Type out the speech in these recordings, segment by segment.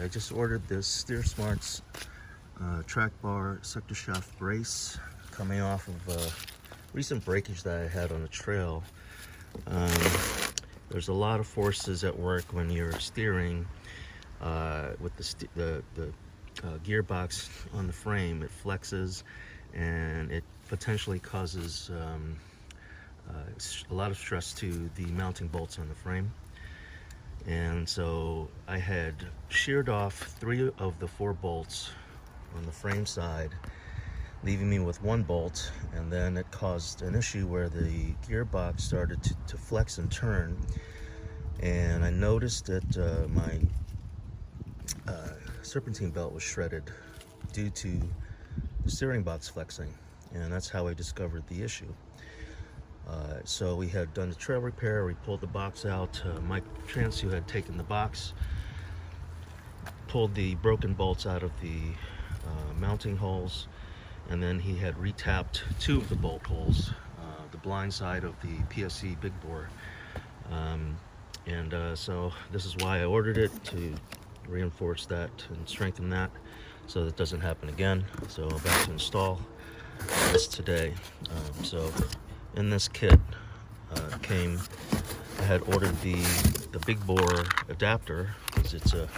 I just ordered this Steer Smarts track bar sector shaft brace coming off of recent breakage that I had on the trail. There's a lot of forces at work when you're steering with the gearbox on the frame. It flexes and it potentially causes a lot of stress to the mounting bolts on the frame. And so I had sheared off 3 of the 4 bolts on the frame side, leaving me with 1 bolt, and then it caused an issue where the gearbox started to flex and turn, and I noticed that my serpentine belt was shredded due to the steering box flexing, and that's how I discovered the issue. So we had done the trail repair, we pulled the box out. Mike Transu had taken the box, pulled the broken bolts out of the mounting holes, and then he had retapped 2 of the bolt holes, the blind side of the PSC big bore. So this is why I ordered it, to reinforce that and strengthen that so that it doesn't happen again. So I'm about to install this today. So in this kit I had ordered the big bore adapter, because it's a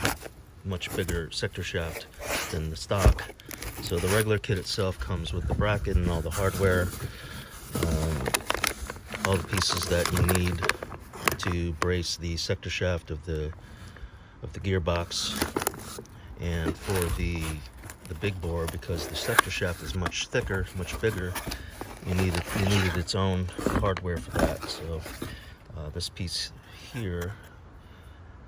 much bigger sector shaft than the stock. So the regular kit itself comes with the bracket and all the hardware, all the pieces that you need to brace the sector shaft of the gearbox. And for the big bore, because the sector shaft is much thicker, much bigger, you needed its own hardware for that. So this piece here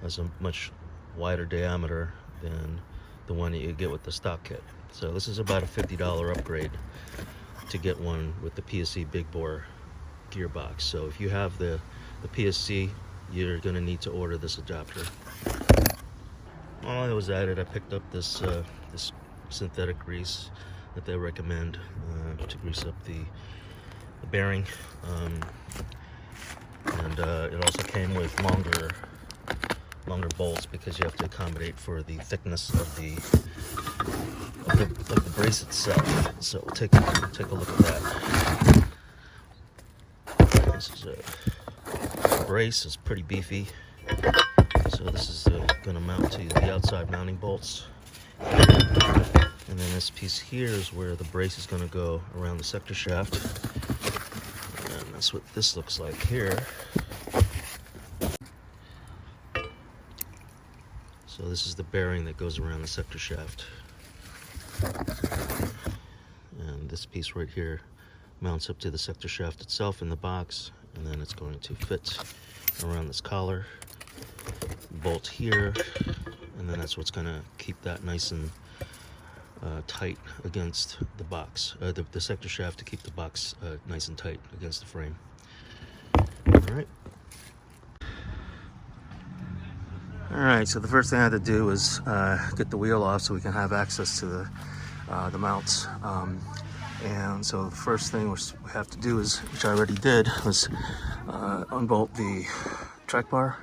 has a much wider diameter than the one that you get with the stock kit. So this is about a $50 upgrade to get one with the PSC big bore gearbox. So if you have the PSC, you're going to need to order this adapter. While I was at it, I picked up this this synthetic grease that they recommend to grease up the bearing, and it also came with longer bolts, because you have to accommodate for the thickness of the brace itself. So we'll take a look at that. This is the brace is pretty beefy, so this is going to mount to the outside mounting bolts. And then this piece here is where the brace is going to go around the sector shaft. And that's what this looks like here. So this is the bearing that goes around the sector shaft. And this piece right here mounts up to the sector shaft itself in the box, and then it's going to fit around this collar, bolt here, and then that's what's going to keep that nice and tight against the box, the sector shaft, to keep the box nice and tight against the frame. All right, so the first thing I had to do was get the wheel off so we can have access to the mounts. And so the first thing we have to do is, which I already did, was unbolt the track bar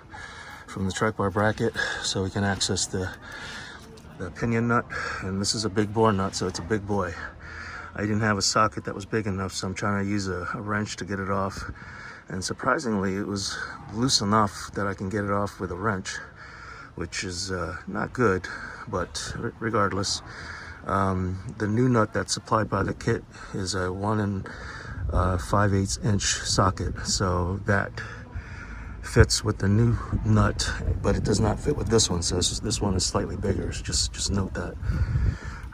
from the track bar bracket so we can access the pinion nut. And this is a big bore nut, so it's a big boy. I didn't have a socket that was big enough, so I'm trying to use a wrench to get it off. And surprisingly, it was loose enough that I can get it off with a wrench, which is not good, but regardless. The new nut that's supplied by the kit is a 1 5/8 inch socket, so that fits with the new nut, but it does not fit with this one. So this one is slightly bigger. Just note that.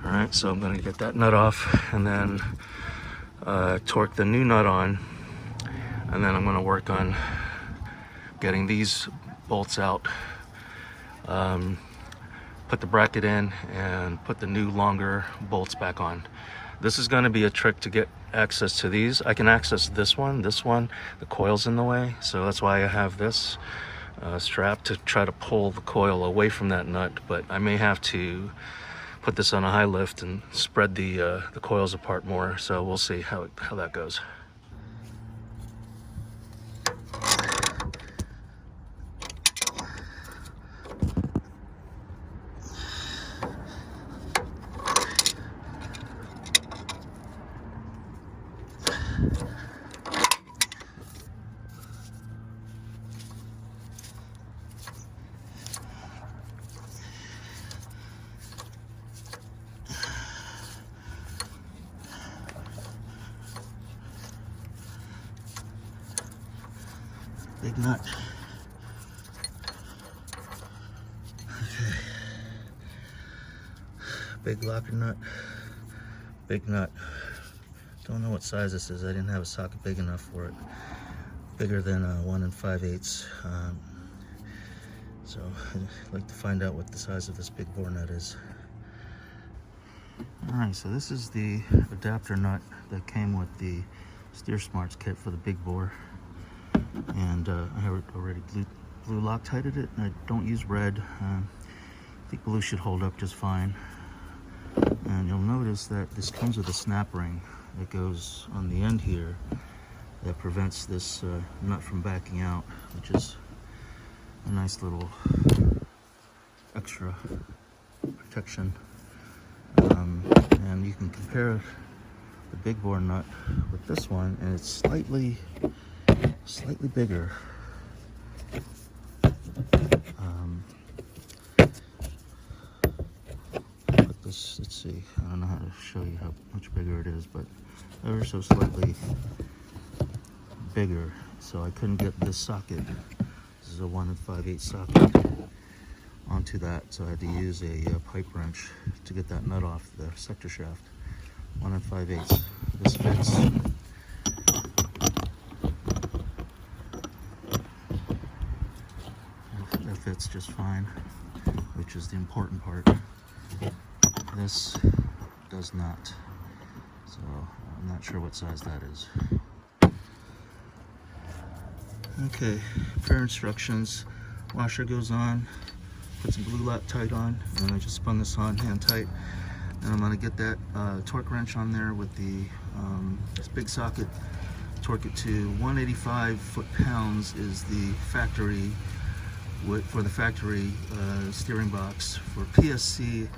All right, so I'm going to get that nut off, and then torque the new nut on, and then I'm going to work on getting these bolts out. Put the bracket in and put the new longer bolts back on. This is going to be a trick to get access to these. I can access this one, the coil's in the way, so that's why I have this strap to try to pull the coil away from that nut, but I may have to put this on a high lift and spread the coils apart more, so we'll see how that goes. Big nut. Okay. Big locker nut. Big nut. Don't know what size this is. I didn't have a socket big enough for it. Bigger than 1 5/8. So I'd like to find out what the size of this big bore nut is. Alright, so this is the adapter nut that came with the Steer Smarts kit for the big bore. And I have already blue Loctited it, and I don't use red. I think blue should hold up just fine. And you'll notice that this comes with a snap ring that goes on the end here that prevents this nut from backing out, which is a nice little extra protection. And you can compare the big bore nut with this one, and it's slightly bigger. But this, let's see, I don't know how to show you how much bigger it is, but ever so slightly bigger. So I couldn't get this socket, this is a 1 5/8 socket, onto that, so I had to use a pipe wrench to get that nut off the sector shaft. 1 5/8. This fits. That fits just fine, which is the important part. This does not, so I'm not sure what size that is. Okay, pair instructions. Washer goes on. Put some blue Loctite on, and I just spun this on hand tight. And I'm going to get that torque wrench on there with the this big socket. Torque it to 185 foot-pounds is the factory for the factory steering box. For PSC,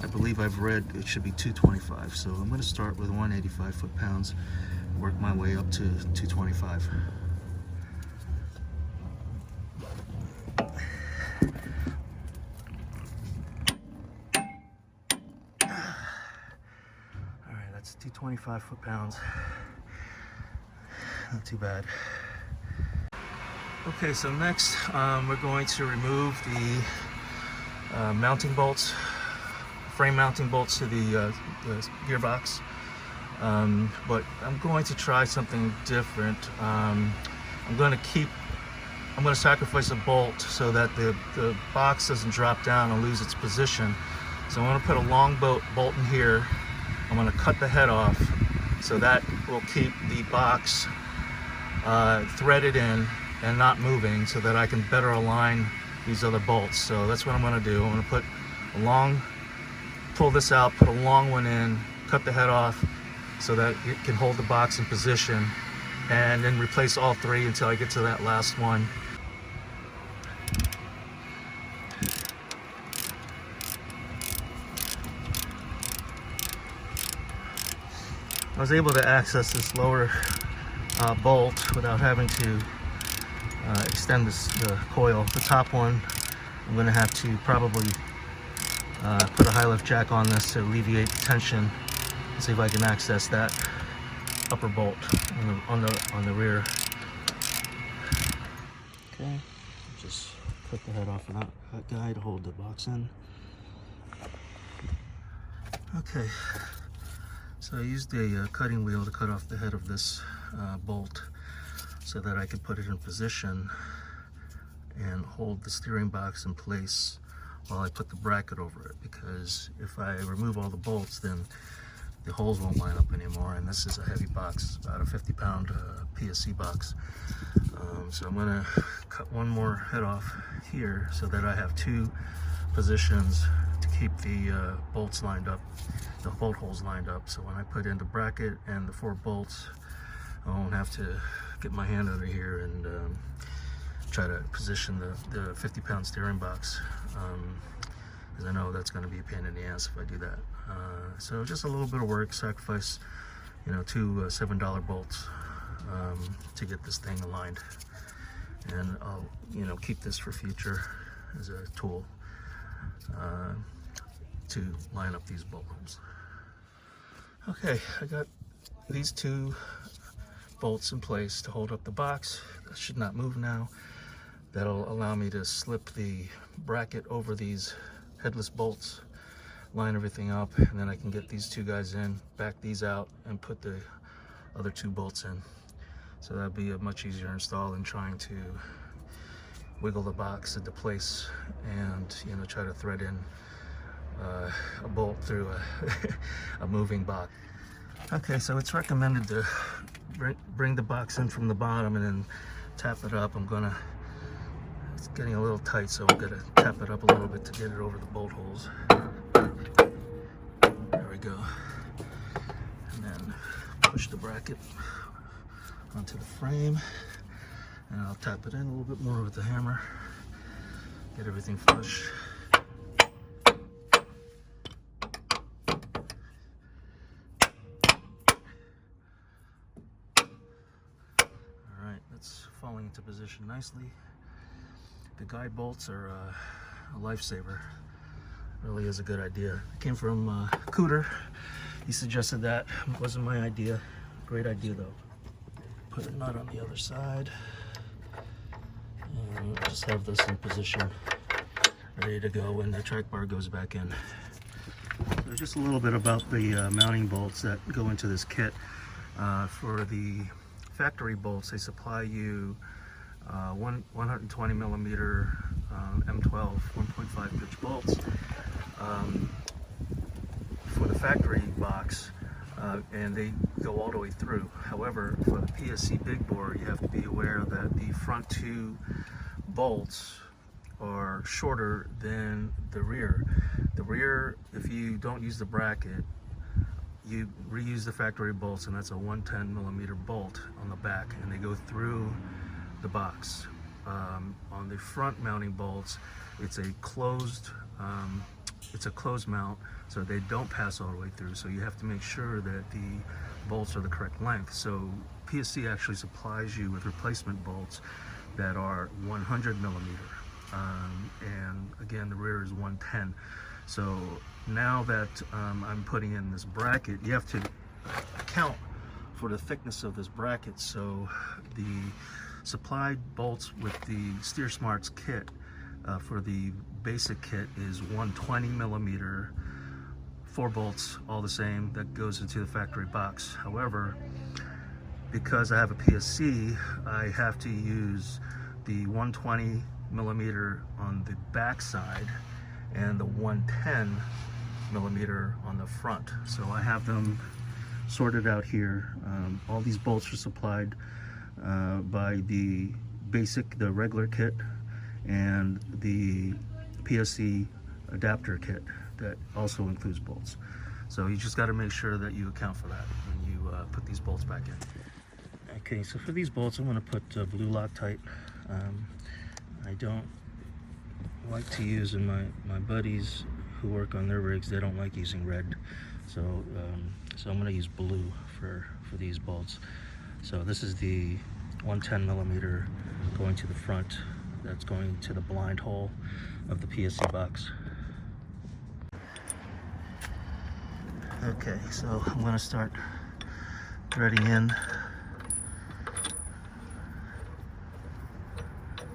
I believe I've read it should be 225. So I'm going to start with 185 foot-pounds, work my way up to 225. That's 225 foot-pounds. Not too bad. Okay, so next we're going to remove the mounting bolts, frame mounting bolts to the gearbox. But I'm going to try something different. I'm going to sacrifice a bolt so that the box doesn't drop down and lose its position. So I'm going to put a long bolt in here. I'm going to cut the head off so that will keep the box threaded in and not moving, so that I can better align these other bolts. So that's what I'm going to do. I'm going to put a long, pull this out, put a long one in, cut the head off so that it can hold the box in position, and then replace all three until I get to that last one. I was able to access this lower bolt without having to extend the coil. The top one, I'm going to have to probably put a high lift jack on this to alleviate the tension, and see if I can access that upper bolt on the rear. Okay, just cut the head off of that guy to hold the box in. Okay. So I used a cutting wheel to cut off the head of this bolt so that I could put it in position and hold the steering box in place while I put the bracket over it, because if I remove all the bolts, then the holes won't line up anymore, and this is a heavy box. It's about a 50-pound PSC box. So I'm going to cut one more head off here so that I have two positions to keep the bolts lined up, the bolt holes lined up. So when I put in the bracket and the 4 bolts, I won't have to get my hand under here and try to position the 50-pound steering box, because I know that's going to be a pain in the ass if I do that. So just a little bit of work, sacrifice, you know, 2 $7 bolts to get this thing aligned, and I'll, you know, keep this for future as a tool to line up these bolt holes. Okay, I got these 2 bolts in place to hold up the box. That should not move now. That'll allow me to slip the bracket over these headless bolts, line everything up, and then I can get these two guys in, back these out, and put the other two bolts in. So that'd be a much easier install than trying to wiggle the box into place and, you know, try to thread in a bolt through a moving box. Okay, so it's recommended to bring the box in from the bottom and then tap it up. It's getting a little tight, so I'm gonna tap it up a little bit to get it over the bolt holes. There we go. And then push the bracket onto the frame, and I'll tap it in a little bit more with the hammer, get everything flush. Alright, that's falling into position nicely. The guide bolts are a lifesaver. Really is a good idea. It came from Cooter. He suggested that. It wasn't my idea. Great idea though. Put a nut on the other side. And just have this in position, ready to go when the track bar goes back in. So just a little bit about the mounting bolts that go into this kit. For the factory bolts, they supply you 120 millimeter M12 1.5 pitch bolts for the factory box, and they go all the way through. However, for the PSC big bore, you have to be aware that the front two bolts are shorter than the rear. The rear, if you don't use the bracket, you reuse the factory bolts, and that's a 110 millimeter bolt on the back, and they go through the box. On the front mounting bolts, it's a closed mount, so they don't pass all the way through. So you have to make sure that the bolts are the correct length. So PSC actually supplies you with replacement bolts that are 100 millimeter, and again, the rear is 110. So now that I'm putting in this bracket, you have to account for the thickness of this bracket. So the supplied bolts with the Steer Smarts kit for the basic kit is 120 millimeter, 4 bolts, all the same, that goes into the factory box. However, because I have a PSC, I have to use the 120 millimeter on the back side and the 110 millimeter on the front. So I have them sorted out here. All these bolts are supplied by the Wrangler kit and the PSC adapter kit that also includes bolts. So you just got to make sure that you account for that when you put these bolts back in. Okay, so for these bolts, I'm going to put blue Loctite. I don't like to use, and my buddies who work on their rigs, they don't like using red. So I'm going to use blue for these bolts. So this is the 110 millimeter going to the front. That's going to the blind hole of the PSC box. Okay, so I'm going to start threading in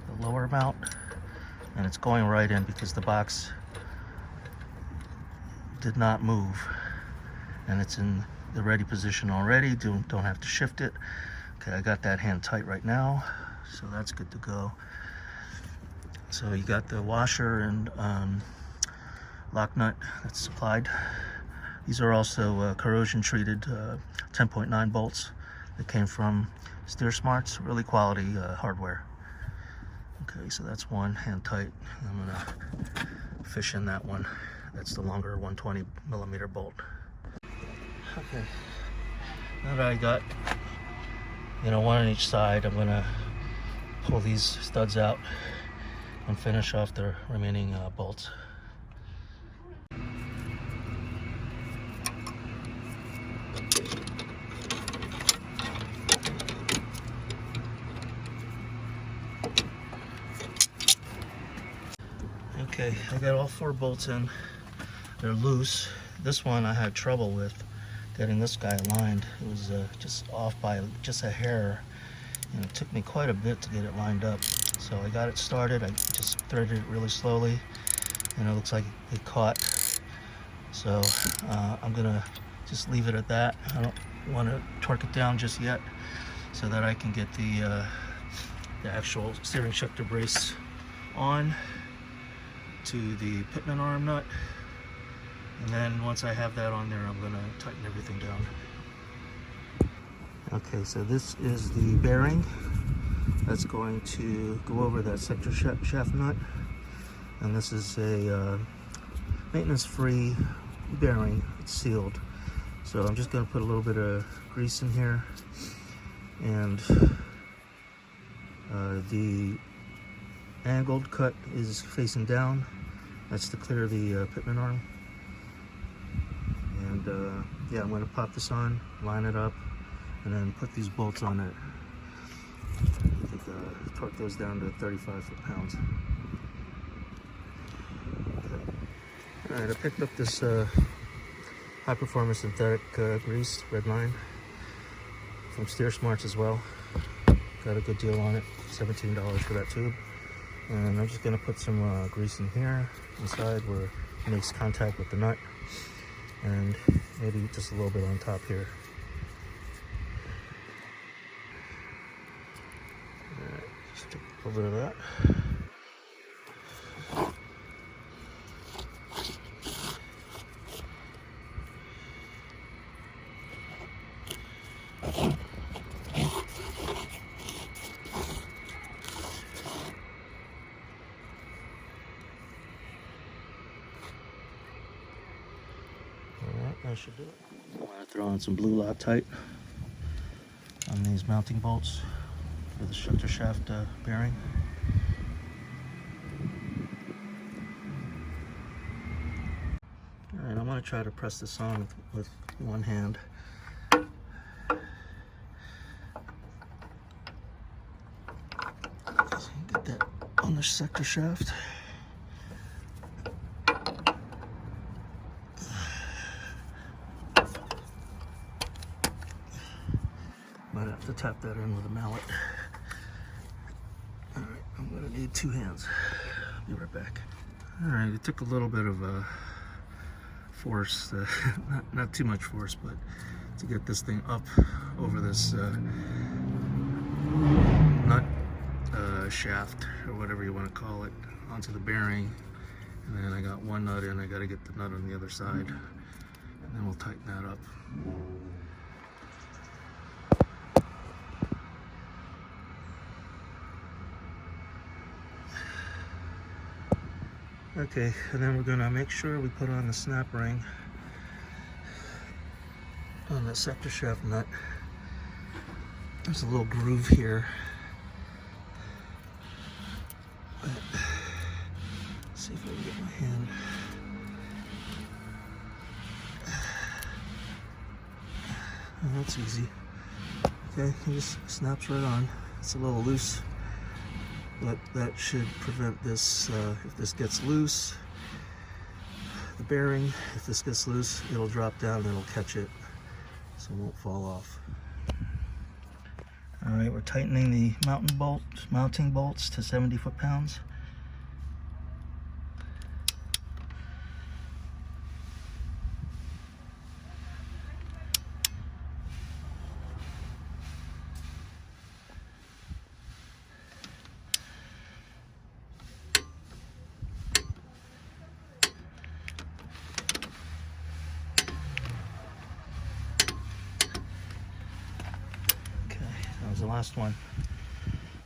the lower mount, and it's going right in because the box did not move, and it's in the ready position already. Don't have to shift it. Okay, I got that hand tight right now, so that's good to go. So you got the washer and lock nut that's supplied. These are also corrosion treated 10.9 bolts that came from Steer Smarts, really quality hardware. Okay, so that's one hand tight. I'm gonna fish in that one. That's the longer 120 millimeter bolt. Okay, now that I got, one on each side, I'm gonna pull these studs out and finish off the remaining bolts. Okay, I got all 4 bolts in. They're loose. This one I had trouble with getting this guy aligned. It was just off by just a hair, and it took me quite a bit to get it lined up. So I got it started. I just threaded it really slowly, and it looks like it caught. So I'm gonna just leave it at that. I don't want to torque it down just yet, so that I can get the actual steering shifter brace on to the pitman arm nut. And then once I have that on there, I'm gonna tighten everything down. Okay, so this is the bearing that's going to go over that sector shaft nut. And this is a maintenance-free bearing. It's sealed. So I'm just gonna put a little bit of grease in here. And the angled cut is facing down. That's to clear the pitman arm. And yeah, I'm going to pop this on, line it up, and then put these bolts on it. I think torque those down to 35 foot-pounds. Okay. Alright, I picked up this high-performance synthetic grease, red line, from Steer Smarts as well. Got a good deal on it, $17 for that tube. And I'm just going to put some grease in here, inside where it makes contact with the nut. And maybe just a little bit on top here. Alright, just take a little bit of that. That should do it. I'm going to throw on some blue Loctite on these mounting bolts for the shifter shaft bearing. Alright, I'm going to try to press this on with one hand. Get that on the sector shaft. Might have to tap that in with a mallet. Alright, I'm gonna need two hands. Be right back. Alright, it took a little bit of force, not too much force, but to get this thing up over this nut shaft, or whatever you want to call it, onto the bearing. And then I got one nut in, I got to get the nut on the other side, and then we'll tighten that up. Okay, and then we're gonna make sure we put on the snap ring on the sector shaft nut. There's a little groove here. But, let's see if I can get my hand. Oh, that's easy. Okay, it just snaps right on. It's a little loose, but that should prevent this. If this gets loose, the bearing, if this gets loose, it'll drop down and it'll catch it, so it won't fall off. All right, we're tightening the mounting bolts to 70 foot-pounds. That was the last one.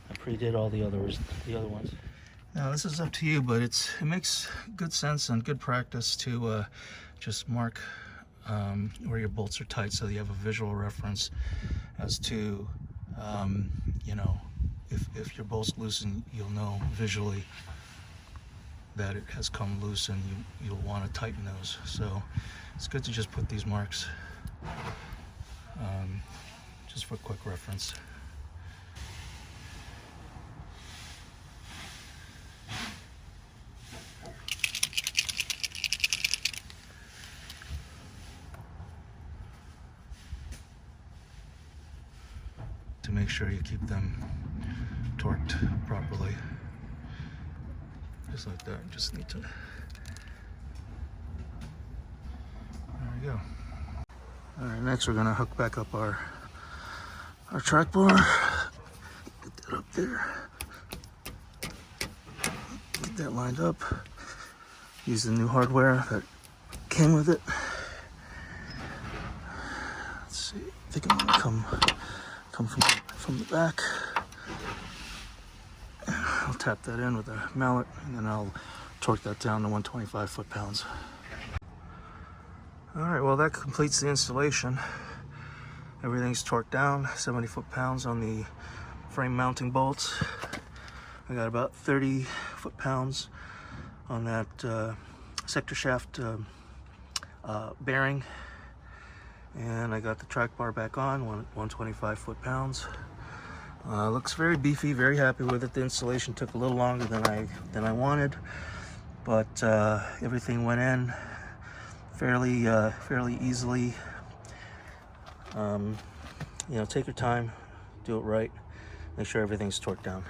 I pre-did all the other ones. Now this is up to you, but it makes good sense and good practice to just mark where your bolts are tight, so you have a visual reference as to you know, if your bolt's loosen, you'll know visually that it has come loose, and you'll want to tighten those. So it's good to just put these marks just for quick reference. make sure you keep them torqued properly. Just like that. Just need to. There we go. All right, next we're gonna hook back up our track bar. Get that up there. Get that lined up. Use the new hardware that came with it. Let's see. I think I'm gonna come from the back. I'll tap that in with a mallet, and then I'll torque that down to 125 foot-pounds. All right, well, that completes the installation. Everything's torqued down, 70 foot-pounds on the frame mounting bolts. I got about 30 foot-pounds on that sector shaft bearing. And I got the track bar back on, 125 foot-pounds. Looks very beefy, very happy with it. The installation took a little longer than I wanted, but everything went in fairly easily. You know, take your time, do it right, make sure everything's torqued down.